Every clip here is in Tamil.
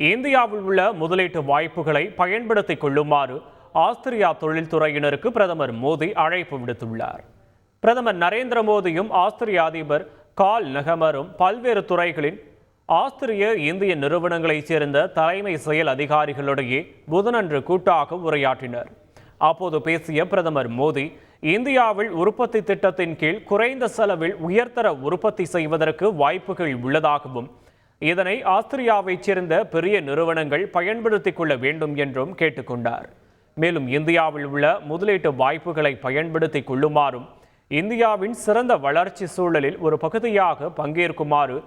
இந்தியாவில் உள்ள முதலீட்டு வாய்ப்புகளை பயன்படுத்திக் கொள்ளுமாறு ஆஸ்திரியா தொழில்துறையினருக்கு பிரதமர் மோடி அழைப்பு விடுத்துள்ளார். பிரதமர் நரேந்திர மோடியும் ஆஸ்திரிய அதிபர் கால் நெஹமரும் பல்வேறு துறைகளின் ஆஸ்திரிய இந்திய நிறுவனங்களைச் சேர்ந்த தலைமை செயல் அதிகாரிகளிடையே புதனன்று கூட்டாக உரையாற்றினர். அப்போது பேசிய பிரதமர் மோடி, இந்தியாவில் உற்பத்தி திட்டத்தின் கீழ் குறைந்த செலவில் உயர்தர உற்பத்தி செய்வதற்கு வாய்ப்புகள் உள்ளதாகவும் இதனை ஆஸ்திரியாவைச் சேர்ந்த பெரிய நிறுவனங்கள் பயன்படுத்திக் கொள்ள வேண்டும் என்றும் கேட்டுக்கொண்டார். மேலும் இந்தியாவில் உள்ள முதலீட்டு வாய்ப்புகளை பயன்படுத்திக் கொள்ளுமாறும் இந்தியாவின் சிறந்த வளர்ச்சி சூழலில் ஒரு பகுதியாக பங்கேற்குமாறு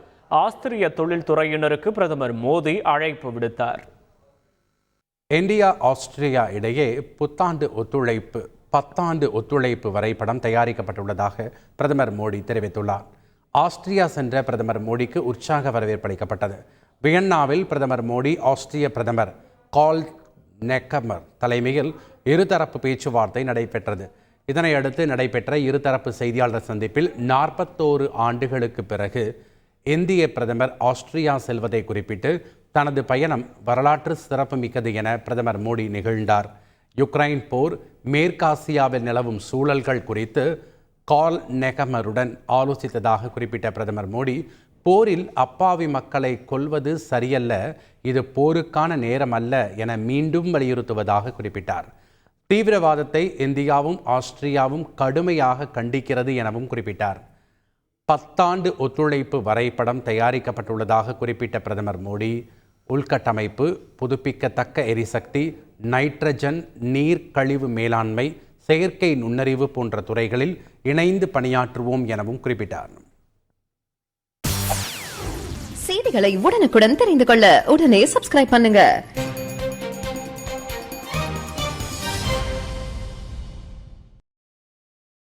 ஆஸ்திரிய தொழில்துறையினருக்கு பிரதமர் மோடி அழைப்பு விடுத்தார். இந்தியா ஆஸ்திரியா இடையே புத்தாண்டு ஒத்துழைப்பு 10 ஆண்டு ஒத்துழைப்பு வரைபடம் தயாரிக்கப்பட்டுள்ளதாக பிரதமர் மோடி தெரிவித்துள்ளார். ஆஸ்திரியா சென்ற பிரதமர் மோடிக்கு உற்சாக வரவேற்பு அளிக்கப்பட்டது. வியன்னாவில் பிரதமர் மோடி ஆஸ்திரிய பிரதமர் கால் நெஹமர் தலைமையில் இருதரப்பு பேச்சுவார்த்தை நடைபெற்றது. இதனையடுத்து நடைபெற்ற இருதரப்பு செய்தியாளர் சந்திப்பில் 41 ஆண்டுகளுக்கு பிறகு இந்திய பிரதமர் ஆஸ்திரியா செல்வதை குறிப்பிட்டு தனது பயணம் வரலாற்று சிறப்புமிக்கது என பிரதமர் மோடி நிகழ்ந்தார். யுக்ரைன் போர், மேற்காசியாவில் நிலவும் சூழல்கள் குறித்து கால் நெஹமருடன் ஆலோசித்ததாக குறிப்பிட்ட பிரதமர் மோடி, போரில் அப்பாவி மக்களை கொல்வது சரியல்ல, இது போருக்கான நேரம் அல்ல என மீண்டும் வலியுறுத்துவதாக குறிப்பிட்டார். தீவிரவாதத்தை இந்தியாவும் ஆஸ்திரியாவும் கடுமையாக கண்டிக்கிறது எனவும் குறிப்பிட்டார். 10 ஆண்டு ஒத்துழைப்பு வரைபடம் தயாரிக்கப்பட்டுள்ளதாக குறிப்பிட்ட பிரதமர் மோடி, உள்கட்டமைப்பு, புதுப்பிக்கத்தக்க எரிசக்தி, நைட்ரஜன், நீர் கழிவு மேலாண்மை, செயற்கை நுண்ணறிவு போன்ற துறைகளில் இணைந்து பணியாற்றுவோம் எனவும் குறிப்பிட்டார். செய்திகளை உடனுக்குடன் தெரிந்து கொள்ள உடனே சப்ஸ்கிரைப் பண்ணுங்க.